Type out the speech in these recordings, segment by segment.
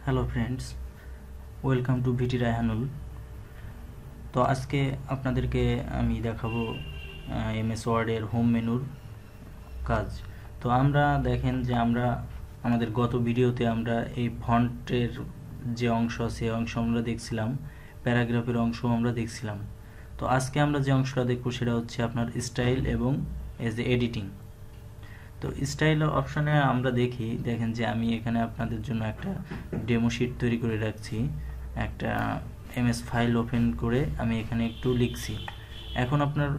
Hello friends, welcome to ভিটি রায়হানুল। তো আজকে আপনাদেরকে আমি দেখাবো এমএস ওয়ার্ডের হোম মেনুর কাজ। তো আমরা দেখেন যে আমাদের গত ভিডিওতে আমরা এই ফন্টের যে অংশ আছে অংশ আমরা দেখছিলাম, প্যারাগ্রাফের অংশ আমরা দেখছিলাম। তো আজকে আমরা যে অংশটা দেখব সেটা হচ্ছে আপনার স্টাইল এবং এজ এ এডিটিং। তো স্টাইল অপশানে আমরা দেখেন যে আমি এখানে আপনাদের জন্য একটা ডেমো শিট তৈরি করে রাখছি। একটা এমএস ফাইল ওপেন করে আমি এখানে একটু লিখছি। এখন আপনার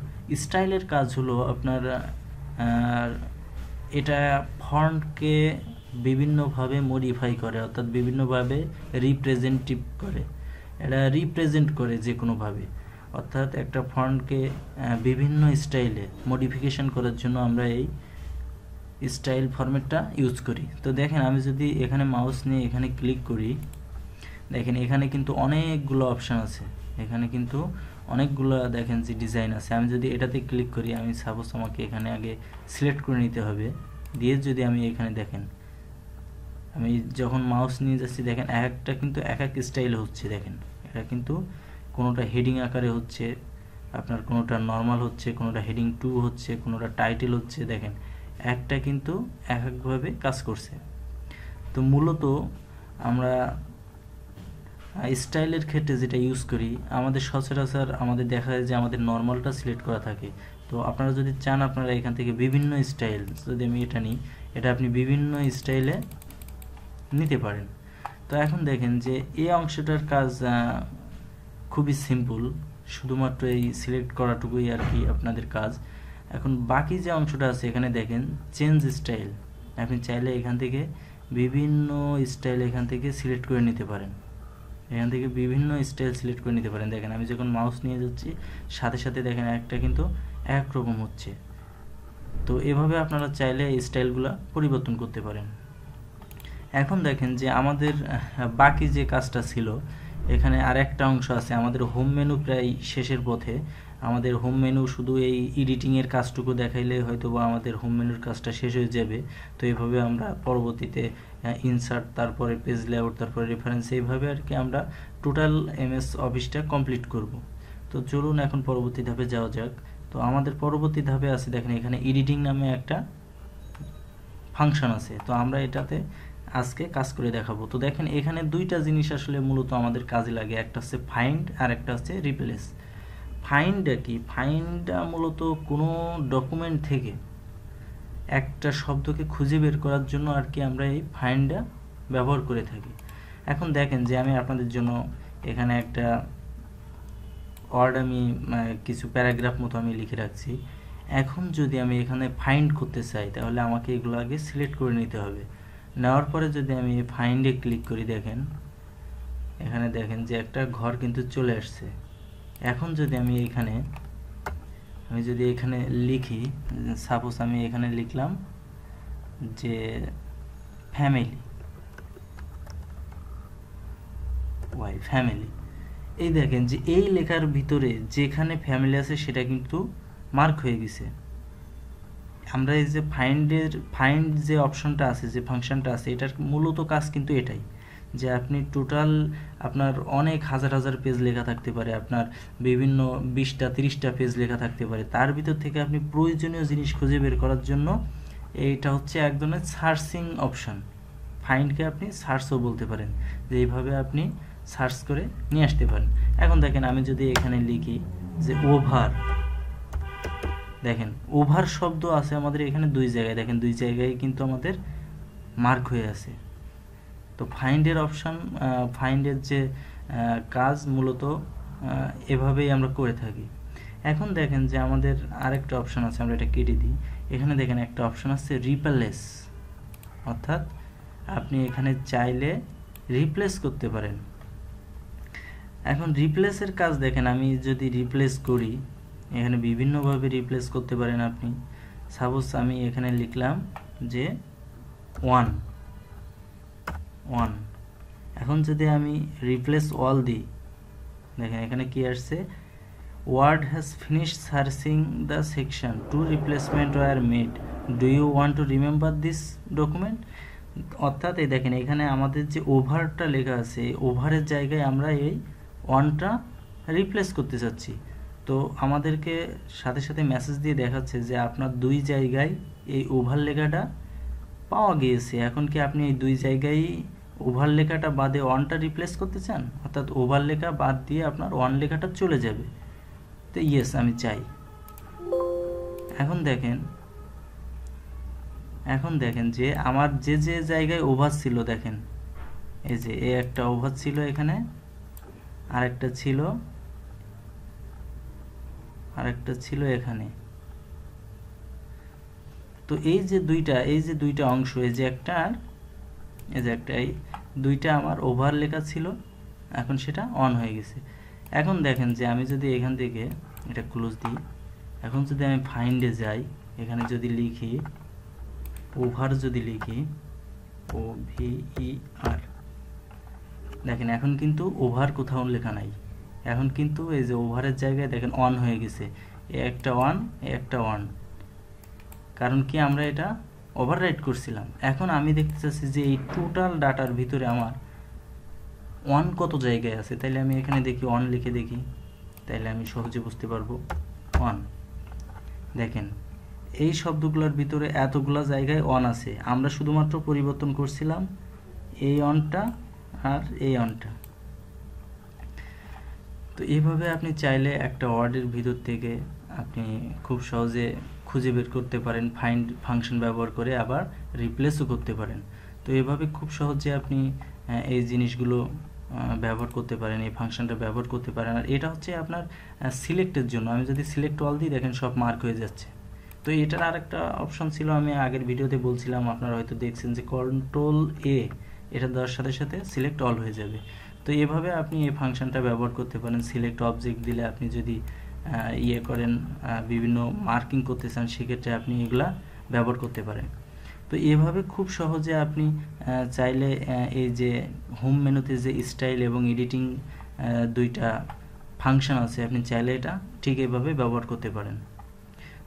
স্টাইলের কাজ হলো আপনার এটা ফন্টকে বিভিন্নভাবে মডিফাই করে, অর্থাৎ বিভিন্নভাবে রিপ্রেজেন্টেটিভ করে, এটা রিপ্রেজেন্ট করে যে কোনোভাবে। অর্থাৎ একটা ফন্টকে বিভিন্ন স্টাইলে মডিফিকেশন করার জন্য আমরা এই স্টাইল ফরম্যাটটা ইউজ করি। তো দেখেন আমি যদি এখানে মাউস নিয়ে এখানে ক্লিক করি, দেখেন এখানে কিন্তু অনেকগুলো অপশান আছে, এখানে কিন্তু অনেকগুলো দেখেন যে ডিজাইন আছে। আমি যদি এটাতে ক্লিক করি, আমি সাপোজ আমাকে এখানে আগে সিলেক্ট করে নিতে হবে, দিয়ে যদি আমি এখানে দেখেন আমি যখন মাউস নিয়ে যাচ্ছি দেখেন একটা কিন্তু এক স্টাইল হচ্ছে। দেখেন এটা কিন্তু কোনোটা হেডিং আকারে হচ্ছে, আপনার কোনোটা নর্মাল হচ্ছে, কোনোটা হেডিং 2 হচ্ছে, কোনোটা টাইটেল হচ্ছে। দেখেন একটা কিন্তু একভাবে কাজ করছে। তো মূলত আমরা স্টাইলের ক্ষেত্রে যেটা ইউজ করি, আমাদের সচরাচর আমাদের দেখা যায় যে আমাদের নর্মালটা সিলেক্ট করা থাকে। তো আপনারা যদি চান আপনারা এখান থেকে বিভিন্ন স্টাইল, যদি আমি এটা নিই, এটা আপনি বিভিন্ন স্টাইলে নিতে পারেন। তো এখন দেখেন যে এই অংশটার কাজ খুবই সিম্পল, শুধুমাত্র এই সিলেক্ট করাটুকুই আর কি আপনাদের কাজ। এখন বাকি যে অংশটা আছে এখানে দেখেন চেঞ্জ স্টাইল, আপনি চাইলে এখান থেকে বিভিন্ন স্টাইল এখান থেকে সিলেক্ট করে নিতে পারেন, এখান থেকে বিভিন্ন স্টাইল সিলেক্ট করে নিতে পারেন। দেখেন আমি যখন মাউস নিয়ে যাচ্ছি সাথে সাথে দেখেন একটা কিন্তু একরকম হচ্ছে। তো এভাবে আপনারা চাইলে এই স্টাইলগুলো পরিবর্তন করতে পারেন। এখন দেখেন যে আমাদের বাকি যে কাজটা ছিল, এখানে আর একটা অংশ আছে, আমাদের হোম মেনু প্রায় শেষের পথে। আমাদের হোম মেনু শুধু এই এডিটিংয়ের কাজটুকু দেখাইলে হয়তো বা আমাদের হোম মেনুর কাজটা শেষ হয়ে যাবে। তো এইভাবে আমরা পরবর্তীতে ইনসার্ট, তারপরে পেজ লেআউট, তারপরে রেফারেন্স, এইভাবে আর কি আমরা টোটাল এমএস অফিসটা কমপ্লিট করব। তো চলুন এখন পরবর্তী ধাপে যাওয়া যাক। তো আমাদের পরবর্তী ধাপে আছে দেখেন এখানে এডিটিং নামে একটা ফাংশন আছে। তো আমরা এটাতে আজকে কাজ করে দেখাবো। তো দেখেন এখানে দুইটা জিনিস আসলে মূলত আমাদের কাজে লাগে, একটা হচ্ছে ফাইন্ড আর একটা হচ্ছে রিপ্লেস। ফাইন্ডটা কি? ফাইন্ডটা মূলত কোনো ডকুমেন্ট থেকে একটা শব্দকে খুঁজে বের করার জন্য আর কি আমরা এই ফাইন্ডটা ব্যবহার করে থাকি। এখন দেখেন যে আমি আপনাদের জন্য এখানে একটা ওয়ার্ড আমি কিছু প্যারাগ্রাফ মতো আমি লিখে রাখছি। এখন যদি আমি এখানে ফাইন্ড করতে চাই তাহলে আমাকে এগুলো আগে সিলেক্ট করে নিতে হবে। নেওয়ার পরে যদি আমি ফাইন্ডে ক্লিক করি, দেখেন এখানে দেখেন যে একটা ঘর কিন্তু চলে আসছে। এখন যদি আমি এখানে লিখি, সাপোজ আমি এখানে লিখলাম যে ফ্যামিলি, ফ্যামিলি, এই দেখেন যে এই লেখার ভিতরে যেখানে ফ্যামিলি আছে সেটা কিন্তু মার্ক হয়ে গেছে। আমরা এই যে ফাইন্ড যে অপশনটা আছে, যে ফাংশনটা আছে, এটার মূলত কাজ কিন্তু এটাই, যে আপনি টোটাল আপনার অনেক হাজার হাজার পেজ লেখা থাকতে পারে, আপনার বিভিন্ন 20টা 30টা পেজ লেখা থাকতে পারে, তার ভিতর থেকে আপনি প্রয়োজনীয় জিনিস খুঁজে বের করার জন্য এইটা হচ্ছে এক ধরনের সার্চিং অপশন। ফাইন্ডকে আপনি সার্চও বলতে পারেন, যে এইভাবে আপনি সার্চ করে নিয়ে আসতে পারেন। এখন দেখেন আমি যদি এখানে লিখি যে ওভার, দেখেন ওভার শব্দ আছে আমাদের এখানে দুই জায়গায়, দেখেন দুই জায়গায় কিন্তু আমাদের মার্ক হয়ে আছে। তো ফাইন্ডের অপশান, ফাইন্ডের যে কাজ মূলত এভাবেই আমরা করে থাকি। এখন দেখেন যে আমাদের আরেকটা অপশান আছে, আমরা এটা কেটে দিই। এখানে দেখেন একটা অপশান আছে রিপ্লেস, অর্থাৎ আপনি এখানে চাইলে রিপ্লেস করতে পারেন। এখন রিপ্লেসের কাজ দেখেন আমি যদি রিপ্লেস করি, এখানে বিভিন্নভাবে রিপ্লেস করতে পারেন আপনি। সাপোজ আমি এখানে লিখলাম যে 1। এখন যদি আমি রিপ্লেস অল দিই, দেখেন এখানে কি আসছে, word has finished searching the section, 2 replacement were made, do you want to remember this document. অর্থাৎ এই দেখেন এখানে আমাদের যে ওভারটা লেখা আছে এই ওভারের জায়গায় আমরা এই অনটা রিপ্লেস করতে চাচ্ছি। তো আমাদেরকে সাথে সাথে মেসেজ দিয়ে দেখাচ্ছে যে আপনার দুই জায়গায় এই ওভার লেখাটা পাওয়া গিয়েছে। এখন কি আপনি এই দুই জায়গায় ওভার লেখাটা বাদে অনটা রিপ্লেস করতে চান, অর্থাৎ ওভার লেখা বাদ দিয়ে আপনার অন লেখাটা চলে যাবে? তো ইয়েস আমি চাই। এখন দেখেন যে আমার যে যে জায়গায় ওভার ছিল, দেখেন এই যে একটা ওভার ছিল এখানে, আরেকটা ছিল এখানে। তো এই যে দুইটা অংশ, এই যে একটা আর এই যে একটা, এই দুইটা আমার ওভার লেখা ছিল, এখন সেটা অন হয়ে গেছে। এখন দেখেন যে আমি যদি এখান থেকে এটা ক্লোজ দিই, এখন যদি আমি ফাইন্ডে যাই, এখানে যদি লিখি ওভার, যদি লিখি OVER, দেখেন এখন কিন্তু ওভার কোথাও লেখা নাই। এখন কিন্তু এই যে ওভারের জায়গায় দেখেন অন হয়ে গেছে, একটা অন, কারণ কি আমরা এটা ওভাররাইট করছিলাম। এখন আমি দেখতে চাচ্ছি যে এই টোটাল ডাটার ভিতরে আমার অন কত জায়গায় আছে। তাইলে আমি এখানে দেখি অন লিখে দেখি, তাইলে আমি সহজে বুঝতে পারবো। অন, দেখেন এই শব্দগুলোর ভিতরে এতগুলা জায়গায় অন আছে, আমরা শুধুমাত্র পরিবর্তন করছিলাম এই অনটা আর এই অনটা। তো এইভাবে আপনি চাইলে একটা ওয়ার্ডের ভিতর থেকে আপনি খুব সহজে খুঁজে বের করতে পারেন, ফাইন্ড ফাংশন ব্যবহার করে আবার রিপ্লেসও করতে পারেন। তো এভাবে খুব সহজে আপনি এই জিনিসগুলো ব্যবহার করতে পারেন, এই ফাংশনটা ব্যবহার করতে পারেন। আর এটা হচ্ছে আপনার সিলেক্টের জন্য। আমি যদি সিলেক্ট অল দিই, দেখেন সব মার্ক হয়ে যাচ্ছে। তো এটার আরেকটা অপশন ছিল, আমি আগের ভিডিওতে বলছিলাম, আপনারা হয়তো দেখছেন যে Ctrl+A, এটা দেওয়ার সাথে সাথে সিলেক্ট অল হয়ে যাবে। তো এভাবে আপনি এই ফাংশনটা ব্যবহার করতে পারেন। সিলেক্ট অবজেক্ট দিলে আপনি যদি করেন, বিভিন্ন মার্কিং করতে চান, সেক্ষেত্রে আপনি এগুলা ব্যবহার করতে পারেন। তো এভাবে খুব সহজে আপনি চাইলে এই যে হোম মেনুতে যে স্টাইল এবং এডিটিং দুইটা ফাংশন আছে, আপনি চাইলে এটা ঠিক এভাবে ব্যবহার করতে পারেন।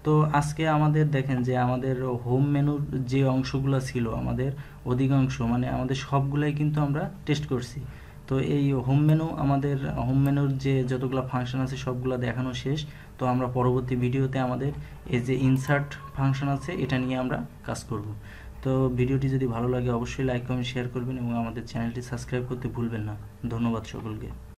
তো আজকে আমাদের দেখেন যে আমাদের হোম মেনুর যে অংশগুলো ছিল, আমাদের অধিকাংশ মানে আমাদের সবগুলাই কিন্তু আমরা টেস্ট করছি। তো এই হোম মেনুর যে যতগুলো ফাংশন আছে সবগুলো দেখানো শেষ। তো আমরা পরবর্তী ভিডিওতে আমাদের এই যে ইনসার্ট ফাংশন আছে, এটা নিয়ে আমরা কাজ করব। তো ভিডিওটি যদি ভালো লাগে অবশ্যই লাইক কমেন্ট শেয়ার করবেন এবং আমাদের চ্যানেলটি সাবস্ক্রাইব করতে ভুলবেন না। ধন্যবাদ সকলকে।